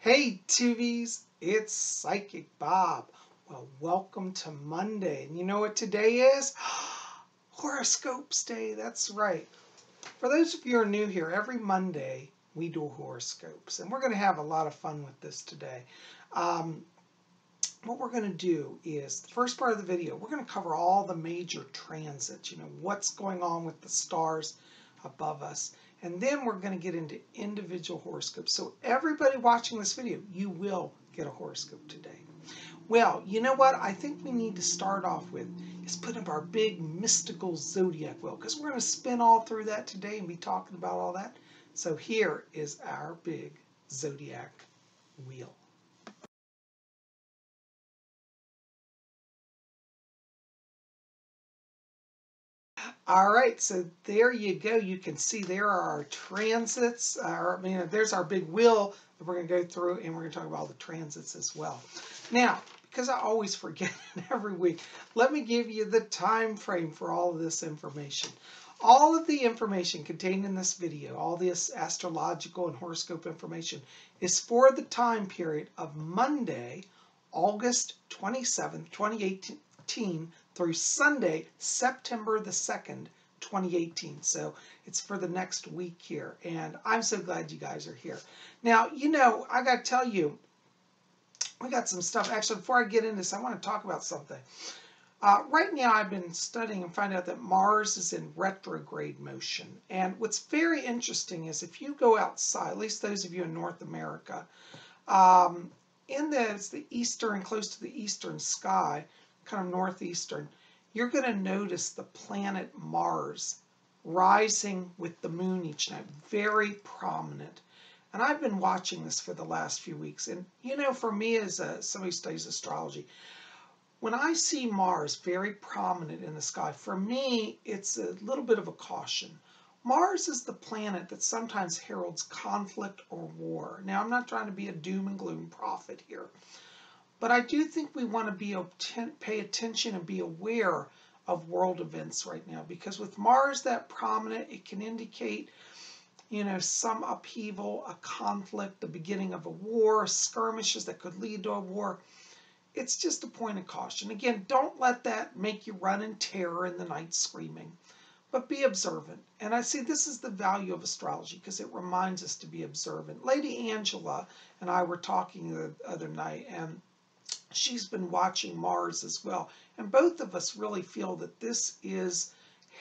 Hey Tubies, it's Psychic Bob. Well, welcome to Monday. And you know what today is? Horoscopes Day, that's right. For those of you who are new here, every Monday we do horoscopes. And we're going to have a lot of fun with this today. What we're going to do is, the first part of the video, we're going to cover all the major transits. You know, what's going on with the stars above us. And then we're going to get into individual horoscopes. So everybody watching this video, you will get a horoscope today. Well, you know what I think we need to start off with is put up our big mystical zodiac wheel, because we're going to spin all through that today and be talking about all that. So here is our big zodiac wheel. All right, so there you go. You can see there are our transits. There's our big wheel that we're going to go through, and we're going to talk about all the transits as well. Now, because I always forget it every week, let me give you the time frame for all of this information. All of the information contained in this video, all this astrological and horoscope information, is for the time period of Monday, August 27th, 2018, through Sunday, September the 2nd, 2018. So it's for the next week here. And I'm so glad you guys are here. Now, you know, I got to tell you, we got some stuff. Actually, before I get into this, I want to talk about something. Right now, I've been studying and find out that Mars is in retrograde motion. And what's very interesting is if you go outside, at least those of you in North America, it's the eastern, close to the eastern sky, kind of northeastern, you're going to notice the planet Mars rising with the moon each night, very prominent. And I've been watching this for the last few weeks. And, you know, for me as somebody who studies astrology, when I see Mars very prominent in the sky, for me, it's a little bit of a caution. Mars is the planet that sometimes heralds conflict or war. Now, I'm not trying to be a doom and gloom prophet here, but I do think we want to pay attention and be aware of world events right now, because with Mars that prominent, it can indicate, you know, some upheaval, a conflict, the beginning of a war, skirmishes that could lead to a war. It's just a point of caution. Again, don't let that make you run in terror in the night screaming, but be observant. And I see this is the value of astrology, because it reminds us to be observant. Lady Angela and I were talking the other night, and she's been watching Mars as well. And both of us really feel that this is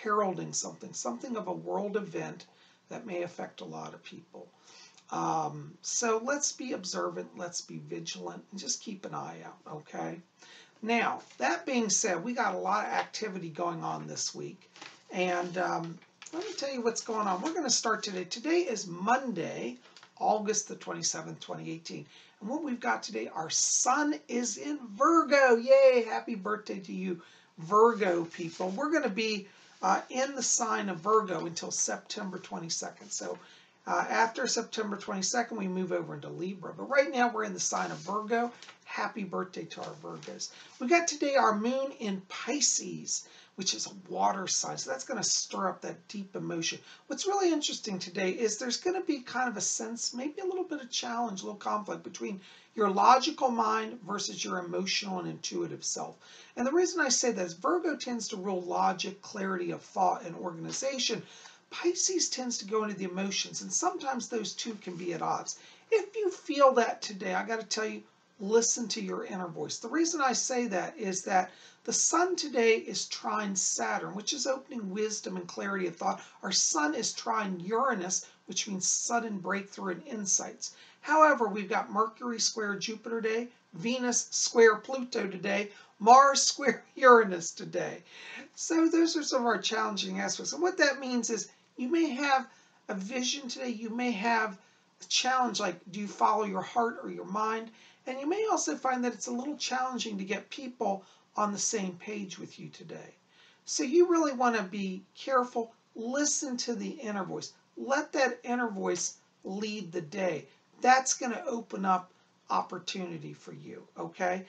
heralding something of a world event that may affect a lot of people. So let's be observant, let's be vigilant, and just keep an eye out, okay? Now, that being said, we got a lot of activity going on this week. And let me tell you what's going on. We're going to start today. Today is Monday, August the 27th, 2018. And what we've got today, our sun is in Virgo. Yay, happy birthday to you, Virgo people. We're going to be in the sign of Virgo until September 22nd. So after September 22nd, we move over into Libra. But right now, we're in the sign of Virgo. Happy birthday to our Virgos. We got today our moon in Pisces, which is a water sign. So that's going to stir up that deep emotion. What's really interesting today is there's going to be kind of a sense, maybe a little bit of challenge, a little conflict between your logical mind versus your emotional and intuitive self. And the reason I say that is Virgo tends to rule logic, clarity of thought, and organization. Pisces tends to go into the emotions, and sometimes those two can be at odds. If you feel that today, I got to tell you, listen to your inner voice. The reason I say that is that the sun today is trine Saturn, which is opening wisdom and clarity of thought. Our sun is trine Uranus, which means sudden breakthrough and insights. However, we've got Mercury square Jupiter today, Venus square Pluto today, Mars square Uranus today. So those are some of our challenging aspects. And what that means is you may have a vision today, you may have a challenge like, do you follow your heart or your mind? And you may also find that it's a little challenging to get people on the same page with you today. So you really want to be careful. Listen to the inner voice. Let that inner voice lead the day. That's going to open up opportunity for you, okay?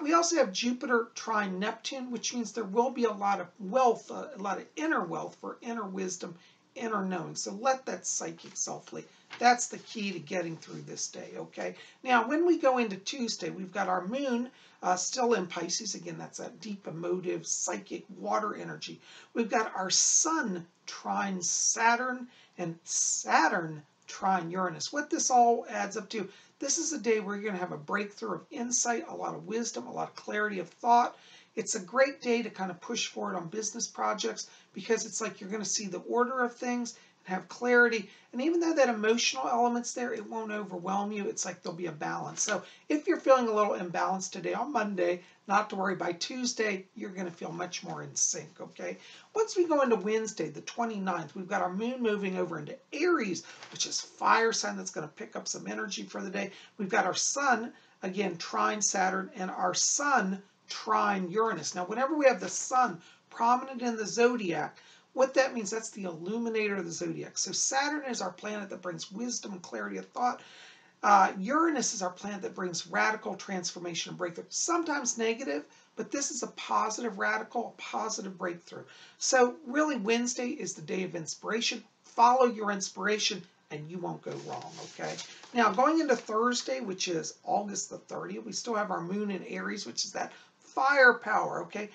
We also have Jupiter trine Neptune, which means there will be a lot of wealth, a lot of inner wealth for inner wisdom, inner knowing. So let that psychic self That's the key to getting through this day, okay? Now, when we go into Tuesday, we've got our moon still in Pisces. Again, that's that deep, emotive, psychic water energy. We've got our sun trine Saturn and Saturn trine Uranus. What this all adds up to, this is a day where you're going to have a breakthrough of insight, a lot of wisdom, a lot of clarity of thought. It's a great day to kind of push forward on business projects because it's like you're going to see the order of things and have clarity. And even though that emotional element's there, it won't overwhelm you. It's like there'll be a balance. So if you're feeling a little imbalanced today on Monday, not to worry. By Tuesday, you're going to feel much more in sync, okay? Once we go into Wednesday, the 29th, we've got our moon moving over into Aries, which is fire sign that's going to pick up some energy for the day. We've got our sun, again, trine Saturn, and our sun trine Uranus. Now, whenever we have the sun prominent in the zodiac, what that means, that's the illuminator of the zodiac. So Saturn is our planet that brings wisdom and clarity of thought. Uranus is our planet that brings radical transformation and breakthrough. Sometimes negative, but this is a positive radical, a positive breakthrough. So really Wednesday is the day of inspiration. Follow your inspiration and you won't go wrong, okay? Now going into Thursday, which is August the 30th, we still have our moon in Aries, which is that firepower, okay?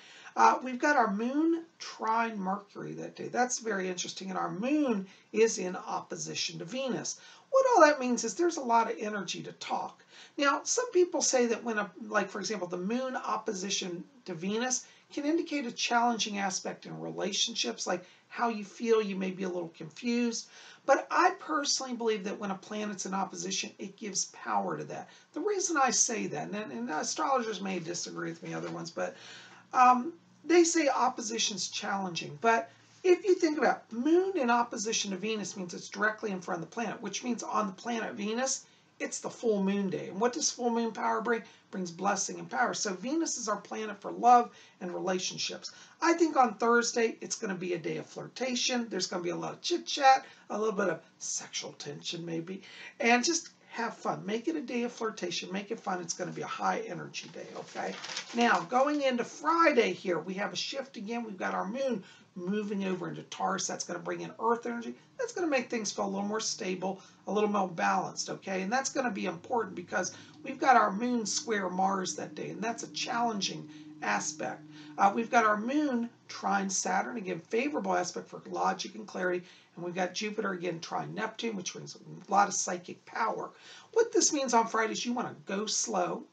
We've got our moon trine Mercury that day. That's very interesting. And our moon is in opposition to Venus. What all that means is there's a lot of energy to talk. Now, some people say that when, like for example, the moon opposition to Venus can indicate a challenging aspect in relationships, like how you feel, you may be a little confused. But I personally believe that when a planet's in opposition, it gives power to that. The reason I say that, and astrologers may disagree with me, other ones, but they say opposition's challenging. But if you think about it, moon in opposition to Venus means it's directly in front of the planet, which means on the planet Venus, it's the full moon day. And what does full moon power bring? It brings blessing and power. So Venus is our planet for love and relationships. I think on Thursday, it's going to be a day of flirtation. There's going to be a lot of chit chat, a little bit of sexual tension maybe, and just have fun. Make it a day of flirtation. Make it fun. It's going to be a high energy day, okay? Now, going into Friday here, we have a shift again. We've got our moon moving over into Taurus. That's going to bring in earth energy. That's going to make things feel a little more stable, a little more balanced, okay? And that's going to be important because we've got our moon square Mars that day, and that's a challenging aspect. We've got our moon trine Saturn, again, favorable aspect for logic and clarity. And we've got Jupiter, again, trine Neptune, which brings a lot of psychic power. What this means on Friday is you want to go slow.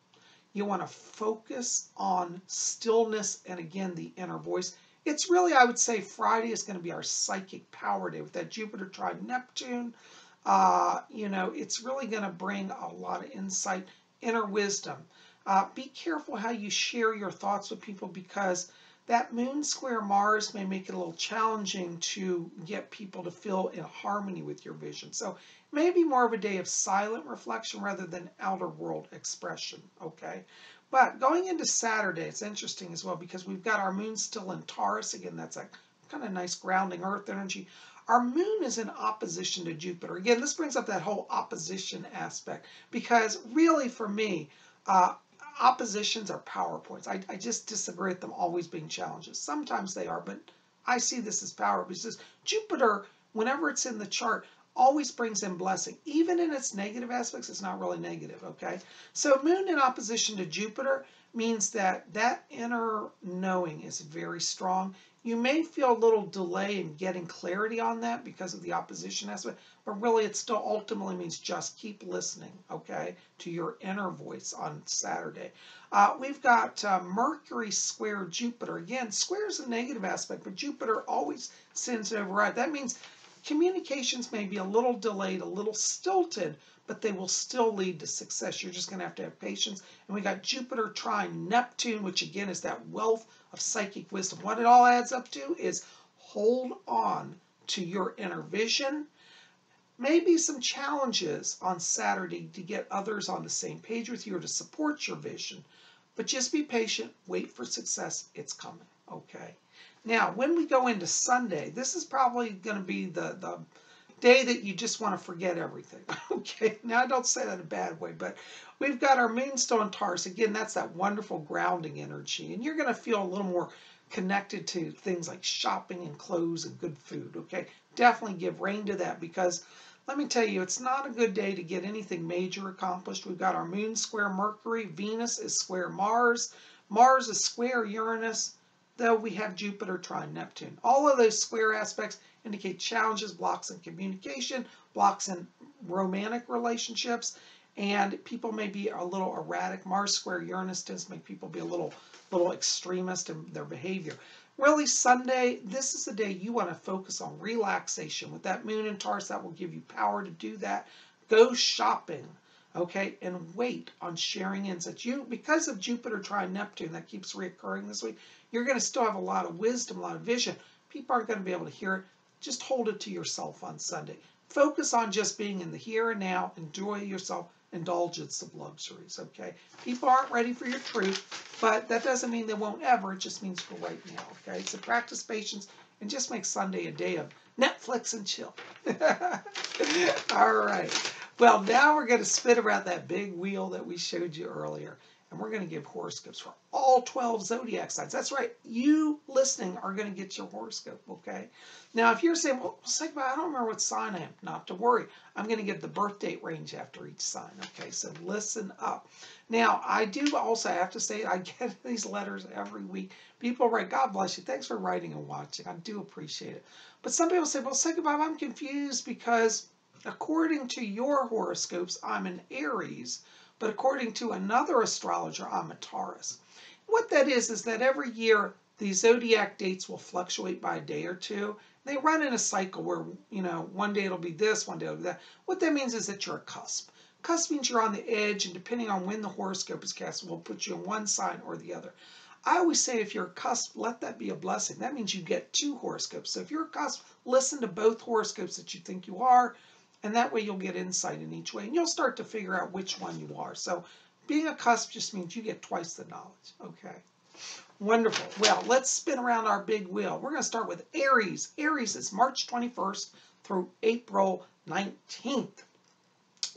You want to focus on stillness and, again, the inner voice. It's really, I would say, Friday is going to be our psychic power day with that Jupiter trine Neptune. It's really going to bring a lot of insight, inner wisdom. Be careful how you share your thoughts with people because that moon square Mars may make it a little challenging to get people to feel in harmony with your vision. So maybe more of a day of silent reflection rather than outer world expression, okay? But going into Saturday, it's interesting as well because we've got our moon still in Taurus. Again, that's a kind of nice grounding earth energy. Our moon is in opposition to Jupiter. Again, this brings up that whole opposition aspect because really for me, oppositions are power points. I just disagree with them always being challenges. Sometimes they are, but I see this as power because Jupiter, whenever it's in the chart, always brings in blessing. Even in its negative aspects, it's not really negative, okay? So moon in opposition to Jupiter means that inner knowing is very strong. You may feel a little delay in getting clarity on that because of the opposition aspect, but really it still ultimately means just keep listening, okay, to your inner voice on Saturday. We've got Mercury square Jupiter. Again, square is a negative aspect, but Jupiter always sends to override. That means communications may be a little delayed, a little stilted, but they will still lead to success. You're just going to have patience. And we got Jupiter trine Neptune, which again is that wealth of psychic wisdom. What it all adds up to is hold on to your inner vision. Maybe some challenges on Saturday to get others on the same page with you or to support your vision. But just be patient. Wait for success. It's coming. Okay. Now, when we go into Sunday, this is probably going to be the day that you just want to forget everything. Okay. Now, I don't say that in a bad way, but we've got our moon still in Taurus. Again, that's that wonderful grounding energy. And you're going to feel a little more connected to things like shopping and clothes and good food. Okay. Definitely give rein to that because Let me tell you, it's not a good day to get anything major accomplished. We've got our moon square Mercury, Venus is square Mars, Mars is square Uranus, though we have Jupiter trine Neptune. All of those square aspects indicate challenges, blocks in communication, blocks in romantic relationships, and people may be a little erratic. Mars square Uranus tends to make people be a little extremist in their behavior. Really, Sunday, this is the day you want to focus on relaxation. With that moon in Taurus, that will give you power to do that. Go shopping, okay, and wait on sharing insights. Because of Jupiter trine Neptune, that keeps reoccurring this week, you're going to still have a lot of wisdom, a lot of vision. People aren't going to be able to hear it. Just hold it to yourself on Sunday. Focus on just being in the here and now. Enjoy yourself. Indulgence of luxuries, okay? People aren't ready for your truth, but that doesn't mean they won't ever. It just means for right now, okay? So practice patience and just make Sunday a day of Netflix and chill. All right. Well, now we're going to spin around that big wheel that we showed you earlier, and we're going to give horoscopes for all 12 zodiac signs. That's right. You listening are going to get your horoscope, okay? Now, if you're saying, well, Sigma, I don't remember what sign I am, not to worry. I'm going to give the birth date range after each sign, okay? So listen up. Now, I do also have to say, I get these letters every week. People write, God bless you. Thanks for writing and watching. I do appreciate it. But some people say, well, Sigma, I'm confused because according to your horoscopes, I'm an Aries, but according to another astrologer, I'm a Taurus. What that is that every year, the zodiac dates will fluctuate by a day or two. They run in a cycle where, one day it'll be this, one day it'll be that. What that means is that you're a cusp. Cusp means you're on the edge, and depending on when the horoscope is cast, will put you in one sign or the other. I always say if you're a cusp, let that be a blessing. That means you get 2 horoscopes. So if you're a cusp, listen to both horoscopes that you think you are, and that way you'll get insight in each way, and you'll start to figure out which one you are. So being a cusp just means you get twice the knowledge, okay? Wonderful. Well, let's spin around our big wheel. We're going to start with Aries. Aries is March 21st through April 19th.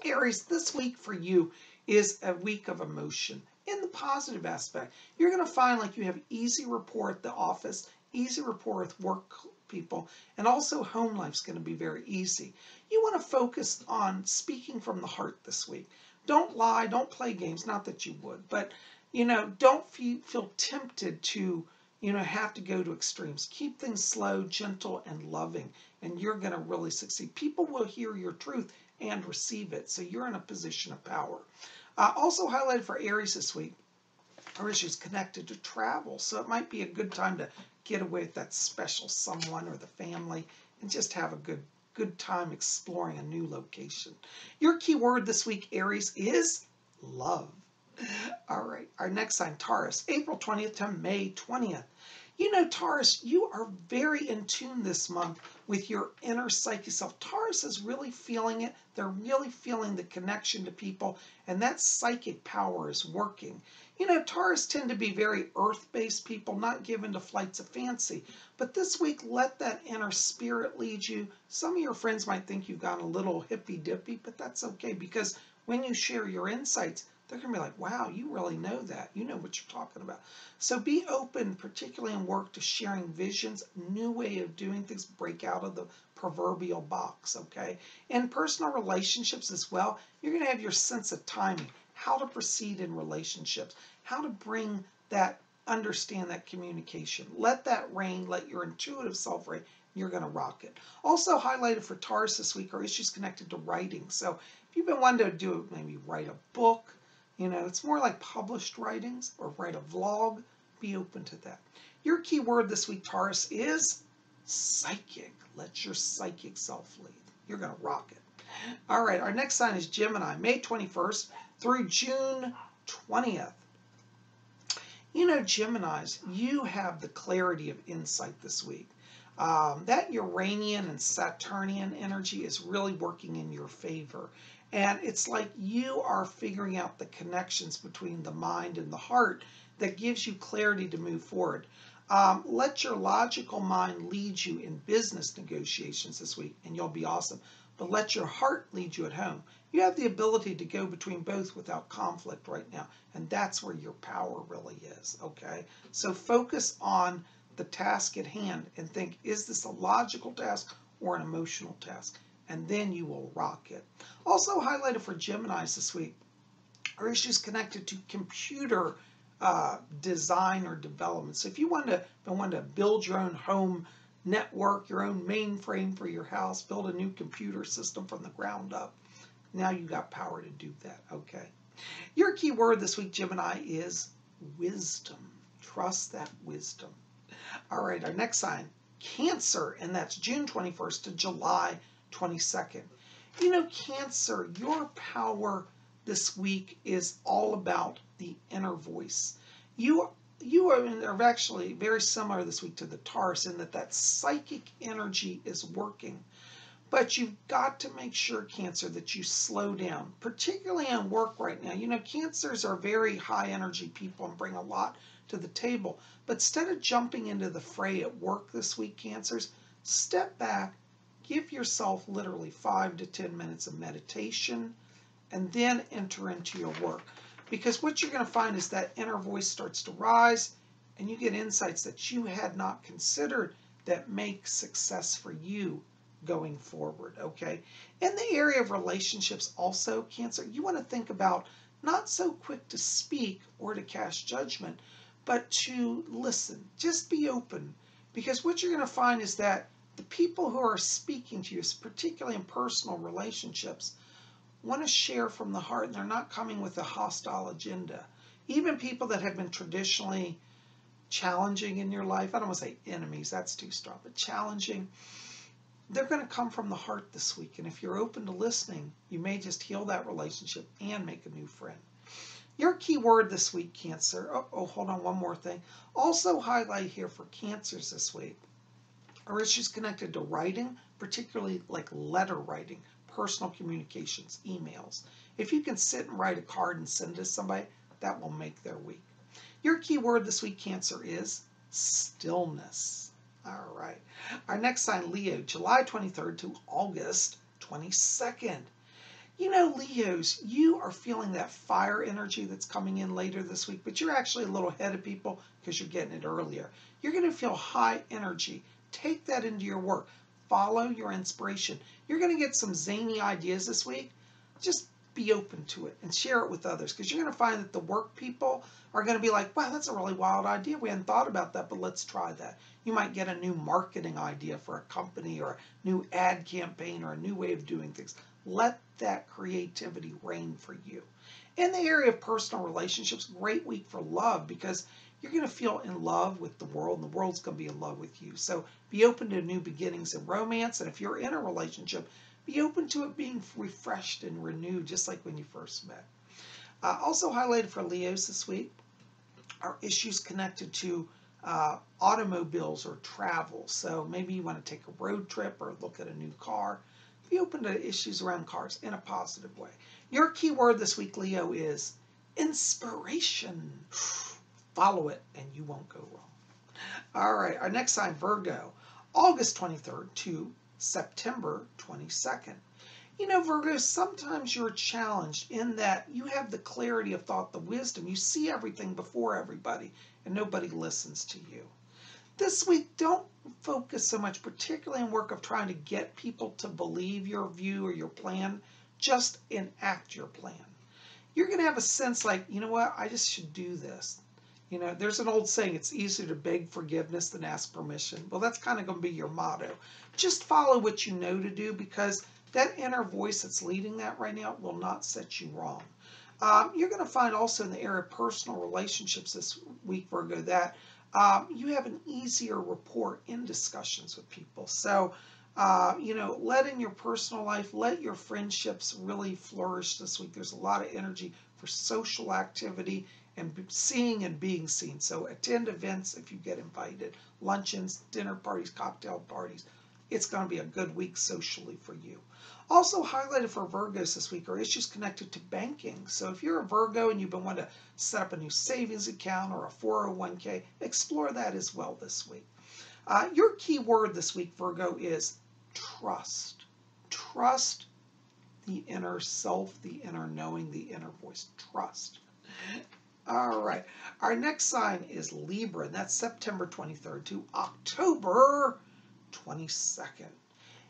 Aries, this week for you is a week of emotion. In the positive aspect, you're going to find like you have easy rapport at the office, easy rapport with work people, and also home life's going to be very easy. You want to focus on speaking from the heart this week. Don't lie, don't play games, not that you would, but don't feel tempted to, have to go to extremes. Keep things slow, gentle, and loving, and you're going to really succeed. People will hear your truth and receive it, so you're in a position of power. Also highlighted for Aries this week are issues connected to travel, so it might be a good time to get away with that special someone or the family and just have a good time exploring a new location. Your key word this week, Aries, is love. All right, our next sign, Taurus, April 20th to May 20th. Taurus, you are very in tune this month with your inner psyche self. Taurus is really feeling it. They're really feeling the connection to people, and that psychic power is working. Taurus tend to be very earth-based people, not given to flights of fancy. But this week, let that inner spirit lead you. Some of your friends might think you've gone a little hippy-dippy, but that's okay, because when you share your insights, they're going to be like, wow, you really know that. You know what you're talking about. So be open, particularly in work, to sharing visions, new way of doing things, break out of the proverbial box, okay? In personal relationships as well, you're going to have your sense of timing, how to proceed in relationships, how to bring that, understand that communication. Let that reign, let your intuitive self reign. You're going to rock it. Also highlighted for Taurus this week are issues connected to writing. So if you've been wanting to do it, maybe write a book, it's more like published writings, or write a vlog. Be open to that. Your key word this week, Taurus, is psychic. Let your psychic self lead. You're going to rock it. All right, our next sign is Gemini, May 21st through June 20th. Geminis, you have the clarity of insight this week. That Uranian and Saturnian energy is really working in your favor. And it's like you are figuring out the connections between the mind and the heart that gives you clarity to move forward. Let your logical mind lead you in business negotiations this week, and you'll be awesome. But let your heart lead you at home. You have the ability to go between both without conflict right now, and that's where your power really is, okay? So focus on the task at hand and think, is this a logical task or an emotional task? and then you will rock it. Also highlighted for Geminis this week are issues connected to computer design or development. So if you want to build your own home network, your own mainframe for your house, build a new computer system from the ground up, now you got power to do that, okay? Your key word this week, Gemini, is wisdom. Trust that wisdom. All right, our next sign, Cancer, and that's June 21st to July 22nd. You know, Cancer, your power this week is all about the inner voice. You are actually very similar this week to the Taurus in that psychic energy is working. But you've got to make sure, Cancer, that you slow down, particularly on work right now. You know, Cancers are very high energy people and bring a lot to the table. But instead of jumping into the fray at work this week, Cancers, step back, give yourself literally 5 to 10 minutes of meditation, and then enter into your work. Because what you're going to find is that inner voice starts to rise, and you get insights that you had not considered that make success for you going forward, okay? In the area of relationships also, Cancer, you want to think about not so quick to speak or to cast judgment, but to listen. Just be open. Because what you're going to find is that the people who are speaking to you, particularly in personal relationships, want to share from the heart, and they're not coming with a hostile agenda. Even people that have been traditionally challenging in your life, I don't want to say enemies, that's too strong, but challenging, they're going to come from the heart this week. And if you're open to listening, you may just heal that relationship and make a new friend. Your key word this week, Cancer, hold on, one more thing. Also highlight here for Cancers this week are issues connected to writing, particularly like letter writing, personal communications, emails. If you can sit and write a card and send it to somebody, that will make their week. Your key word this week, Cancer, is stillness. All right. Our next sign, Leo, July 23rd to August 22nd. You know, Leos, you are feeling that fire energy that's coming in later this week, but you're actually a little ahead of people because you're getting it earlier. You're going to feel high energy. Take that into your work. Follow your inspiration. You're going to get some zany ideas this week. Just be open to it and share it with others, because you're going to find that the work people are going to be like, wow, that's a really wild idea. We hadn't thought about that, but let's try that. You might get a new marketing idea for a company or a new ad campaign or a new way of doing things. Let that creativity reign for you. In the area of personal relationships, great week for love, because you're going to feel in love with the world, and the world's going to be in love with you. So be open to new beginnings in romance, and if you're in a relationship, be open to it being refreshed and renewed, just like when you first met. Also highlighted for Leos this week are issues connected to automobiles or travel. So maybe you want to take a road trip or look at a new car. Be open to issues around cars in a positive way. Your key word this week, Leo, is inspiration. Follow it and you won't go wrong. All right, our next sign, Virgo, August 23rd to September 22nd. You know, Virgo, sometimes you're challenged in that you have the clarity of thought, the wisdom. You see everything before everybody, and nobody listens to you. This week, don't focus so much, particularly in work of trying to get people to believe your view or your plan. Just enact your plan. You're going to have a sense like, you know what, I just should do this. You know, there's an old saying, it's easier to beg forgiveness than ask permission. Well, that's kind of going to be your motto. Just follow what you know to do, because that inner voice that's leading that right now will not set you wrong. You're going to find also in the area of personal relationships this week, Virgo, that you have an easier rapport in discussions with people. So, you know, let in your personal life, let your friendships really flourish this week. There's a lot of energy for social activity and seeing and being seen. So attend events if you get invited, luncheons, dinner parties, cocktail parties. It's going to be a good week socially for you. Also highlighted for Virgos this week are issues connected to banking. So if you're a Virgo and you've been wanting to set up a new savings account or a 401k, explore that as well this week. Your key word this week, Virgo, is trust. Trust the inner self, the inner knowing, the inner voice. Trust. All right. Our next sign is Libra, and that's September 23rd to October 22nd.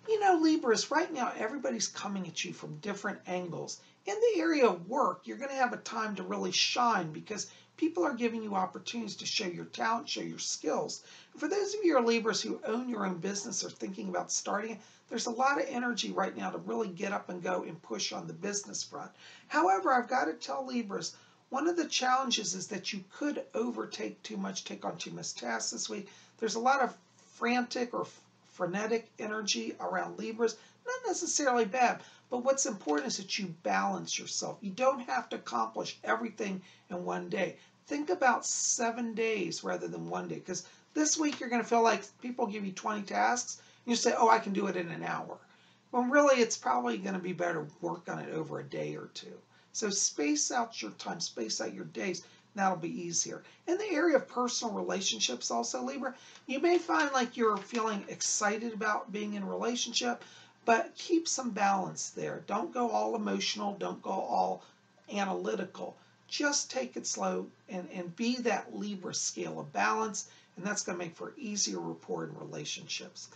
You know, Libras, right now everybody's coming at you from different angles. In the area of work, you're going to have a time to really shine because people are giving you opportunities to show your talent, show your skills. And for those of you who are Libras who own your own business or thinking about starting it, there's a lot of energy right now to really get up and go and push on the business front. However, I've got to tell Libras, one of the challenges is that you could overtake too much, take on too much tasks this week. There's a lot of frantic or frenetic energy around Libras, not necessarily bad, but what's important is that you balance yourself. You don't have to accomplish everything in one day. Think about 7 days rather than one day, because this week you're going to feel like people give you 20 tasks, and you say, oh, I can do it in an hour. When really it's probably going to be better to work on it over a day or two. So space out your time, space out your days, and that'll be easier. In the area of personal relationships also, Libra, you may find like you're feeling excited about being in a relationship, but keep some balance there. Don't go all emotional, don't go all analytical. Just take it slow and be that Libra scale of balance, and that's going to make for easier rapport in relationships.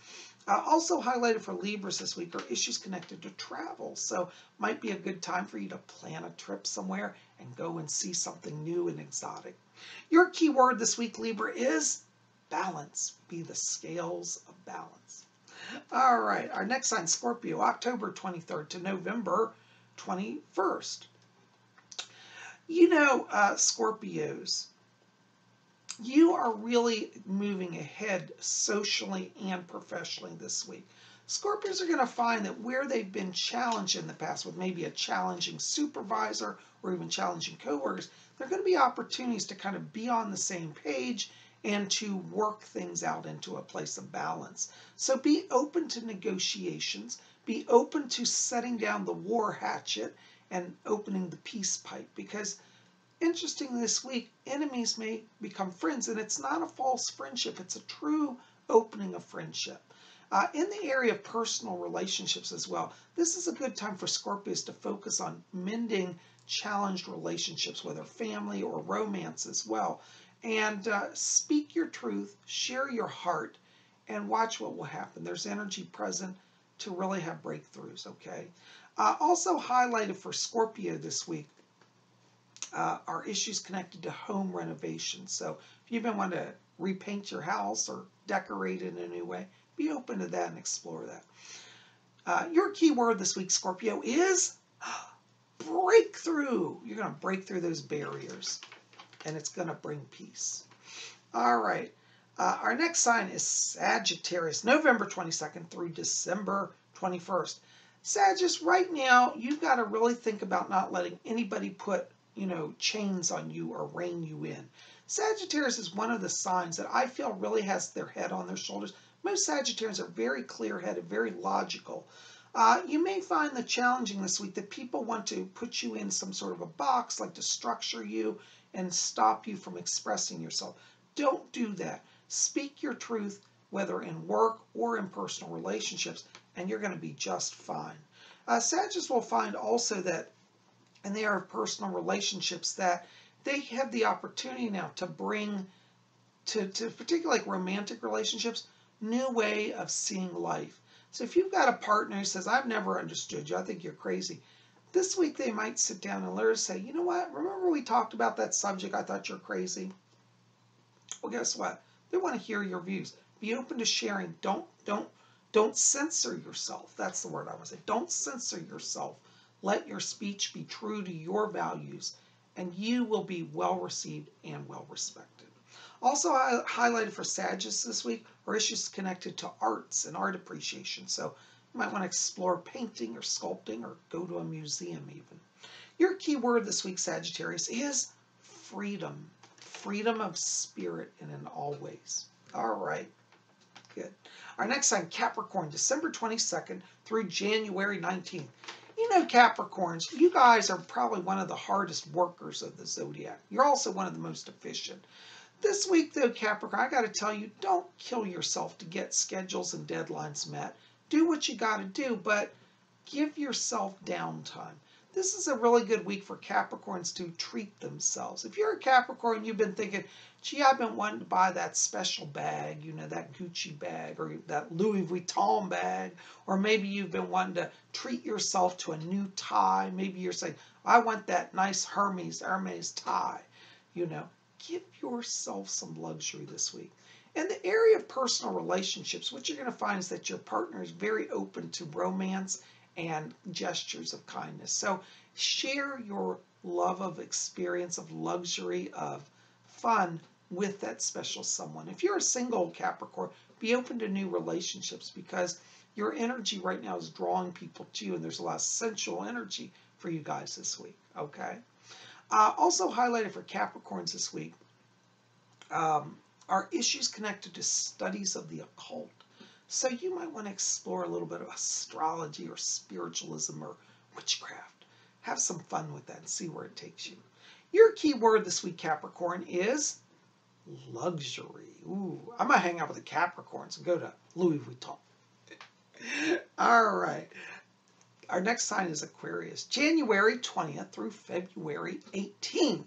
Also highlighted for Libras this week are issues connected to travel. So might be a good time for you to plan a trip somewhere and go and see something new and exotic. Your key word this week, Libra, is balance. Be the scales of balance. All right, our next sign, Scorpio, October 23rd to November 21st. You know, Scorpios, you are really moving ahead socially and professionally this week. Scorpios are going to find that where they've been challenged in the past with maybe a challenging supervisor or even challenging coworkers, there are going to be opportunities to kind of be on the same page and to work things out into a place of balance. So be open to negotiations, be open to setting down the war hatchet and opening the peace pipe, because interestingly this week, enemies may become friends, and it's not a false friendship, it's a true opening of friendship. In the area of personal relationships as well, this is a good time for Scorpios to focus on mending challenged relationships, whether family or romance as well. And speak your truth, share your heart, and watch what will happen. There's energy present to really have breakthroughs, okay? Also highlighted for Scorpio this week are issues connected to home renovation. So if you've been wanting to repaint your house or decorate it in a new way, be open to that and explore that. Your key word this week, Scorpio, is breakthrough. You're going to break through those barriers, and it's going to bring peace. All right. Our next sign is Sagittarius, November 22nd through December 21st. Sagittarius, right now, you've got to really think about not letting anybody put, chains on you or rein you in. Sagittarius is one of the signs that I feel really has their head on their shoulders. Most Sagittarians are very clear-headed, very logical. You may find the challenging this week that people want to put you in some sort of a box, like to structure you and stop you from expressing yourself. Don't do that. Speak your truth, whether in work or in personal relationships, and you're going to be just fine. Sagittarius will find also that in the area of personal relationships that they have the opportunity now to bring to particularly like romantic relationships, new way of seeing life. So if you've got a partner who says, I've never understood you, I think you're crazy, this week they might sit down and learn to say, you know what, remember we talked about that subject, I thought you're crazy? Well, guess what? They want to hear your views. Be open to sharing. Don't censor yourself. That's the word I want to say. Don't censor yourself. Let your speech be true to your values, and you will be well received and well respected. Also highlighted for Sagittarius this week are issues connected to arts and art appreciation. So you might want to explore painting or sculpting or go to a museum even. Your key word this week, Sagittarius, is freedom. Freedom of spirit and in all ways. All right. Good. Our next sign, Capricorn, December 22nd through January 19th. You know, Capricorns, you guys are probably one of the hardest workers of the Zodiac. You're also one of the most efficient. This week, though, Capricorn, I got to tell you, don't kill yourself to get schedules and deadlines met. Do what you got to do, but give yourself downtime. This is a really good week for Capricorns to treat themselves. If you're a Capricorn, you've been thinking, gee, I've been wanting to buy that special bag, that Gucci bag or that Louis Vuitton bag, or maybe you've been wanting to treat yourself to a new tie. Maybe you're saying, I want that nice Hermes tie. Give yourself some luxury this week. In the area of personal relationships, what you're going to find is that your partner is very open to romance and gestures of kindness. So share your love of experience, of luxury, of fun with that special someone. If you're a single Capricorn, be open to new relationships because your energy right now is drawing people to you, and there's a lot of sensual energy for you guys this week, okay? Also highlighted for Capricorns this week are issues connected to studies of the occult. So you might want to explore a little bit of astrology or spiritualism or witchcraft. Have some fun with that and see where it takes you. Your key word this week, Capricorn, is luxury. Ooh, I'm going to hang out with the Capricorns and go to Louis Vuitton. All right. Our next sign is Aquarius, January 20th through February 18th.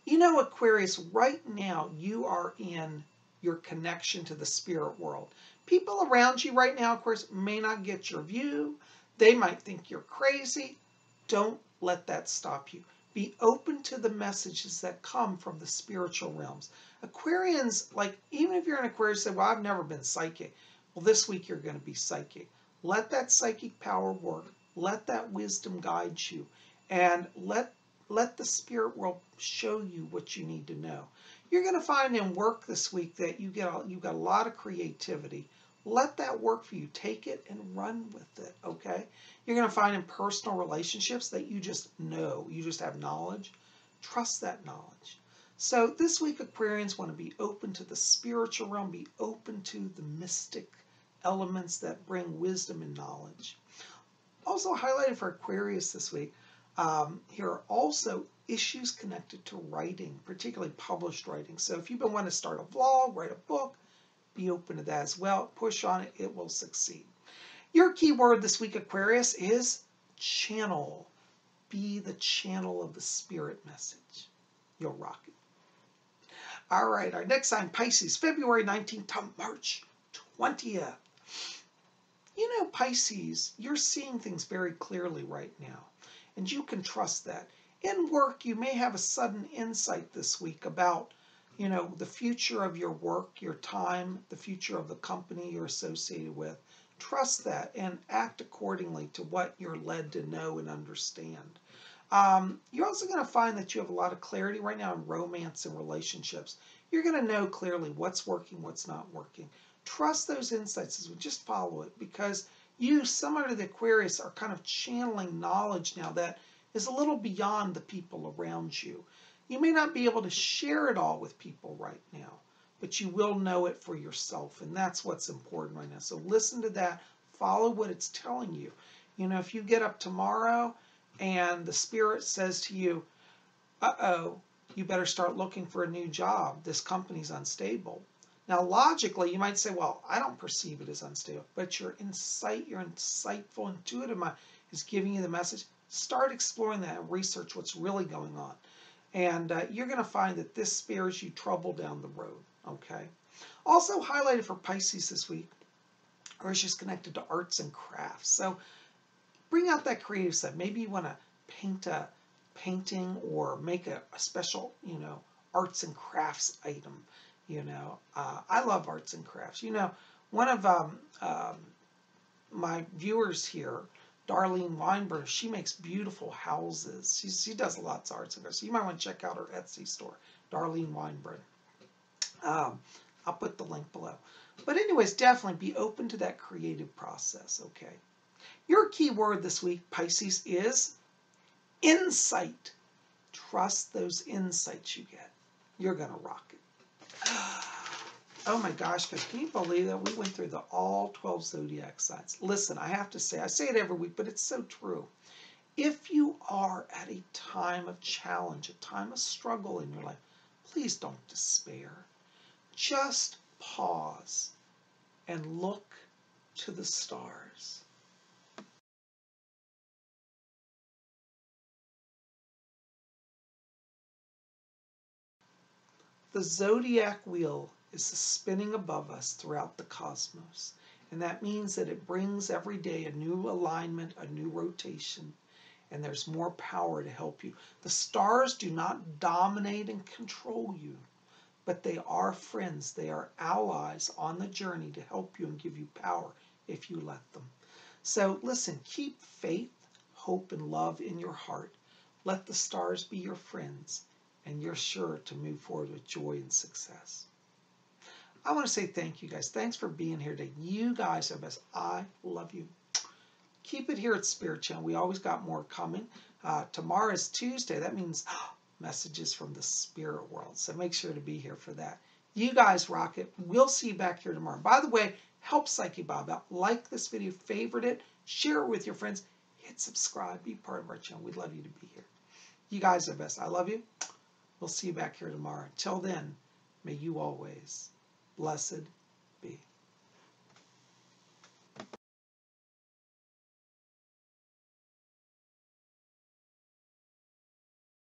Aquarius, right now you are in your connection to the spirit world. People around you right now, of course, may not get your view. They might think you're crazy. Don't let that stop you. Be open to the messages that come from the spiritual realms. Aquarians, even if you're an Aquarius, say, well, I've never been psychic. Well, this week you're going to be psychic. Let that psychic power work. Let that wisdom guide you. And let the spirit world show you what you need to know. You're going to find in work this week that you've got a lot of creativity. Let that work for you. Take it and run with it, okay? You're going to find in personal relationships that you just know. You just have knowledge. Trust that knowledge. So this week, Aquarians want to be open to the spiritual realm, be open to the mystic elements that bring wisdom and knowledge. Also highlighted for Aquarius this week, here are also issues connected to writing, particularly published writing. So if you've been wanting to start a vlog, write a book, be open to that as well. Push on it, it will succeed. Your key word this week, Aquarius, is channel. Be the channel of the spirit message. You'll rock it. All right, our next sign, Pisces, February 19th to March 20th. Pisces, you're seeing things very clearly right now, and you can trust that. In work, you may have a sudden insight this week about, the future of your work, your time, the future of the company you're associated with. Trust that and act accordingly to what you're led to know and understand. You're also going to find that you have a lot of clarity right now in romance and relationships. You're going to know clearly what's working, what's not working. Trust those insights as we just follow it, because you, similar to the Aquarius, are kind of channeling knowledge now that is a little beyond the people around you. You may not be able to share it all with people right now, but you will know it for yourself, and that's what's important right now. So listen to that, follow what it's telling you. If you get up tomorrow and the spirit says to you, uh-oh, you better start looking for a new job. This company's unstable. Now, logically, you might say, well, I don't perceive it as unstable, but your insightful, intuitive mind is giving you the message. Start exploring that and research what's really going on. And you're going to find that this spares you trouble down the road, okay? Also highlighted for Pisces this week are issues connected to arts and crafts. So bring out that creative side. Maybe you want to paint a painting or make a special, arts and crafts item. I love arts and crafts. One of my viewers here, Darlene Weinberg, she makes beautiful houses. She does lots of arts and crafts. So you might want to check out her Etsy store, Darlene Weinberg. I'll put the link below. But anyways, definitely be open to that creative process, okay? Your key word this week, Pisces, is insight. Trust those insights you get. You're going to rock it. Oh my gosh, guys, can you believe that we went through all 12 zodiac signs? Listen, I have to say, I say it every week, but it's so true. If you are at a time of challenge, a time of struggle in your life, please don't despair. Just pause and look to the stars. The zodiac wheel is spinning above us throughout the cosmos. And that means that it brings every day a new alignment, a new rotation, and there's more power to help you. The stars do not dominate and control you, but they are friends. They are allies on the journey to help you and give you power if you let them. So listen, keep faith, hope, and love in your heart. Let the stars be your friends, and you're sure to move forward with joy and success. I want to say thank you guys. Thanks for being here today. You guys are best. I love you. Keep it here at Spirit Channel. We always got more coming. Tomorrow is Tuesday. That means messages from the spirit world. So make sure to be here for that. You guys rock it. We'll see you back here tomorrow. By the way, help Psyche Bob out. Like this video, favorite it, share it with your friends, hit subscribe, be part of our channel. We'd love you to be here. You guys are best. I love you. We'll see you back here tomorrow. Until then, may you always blessed be.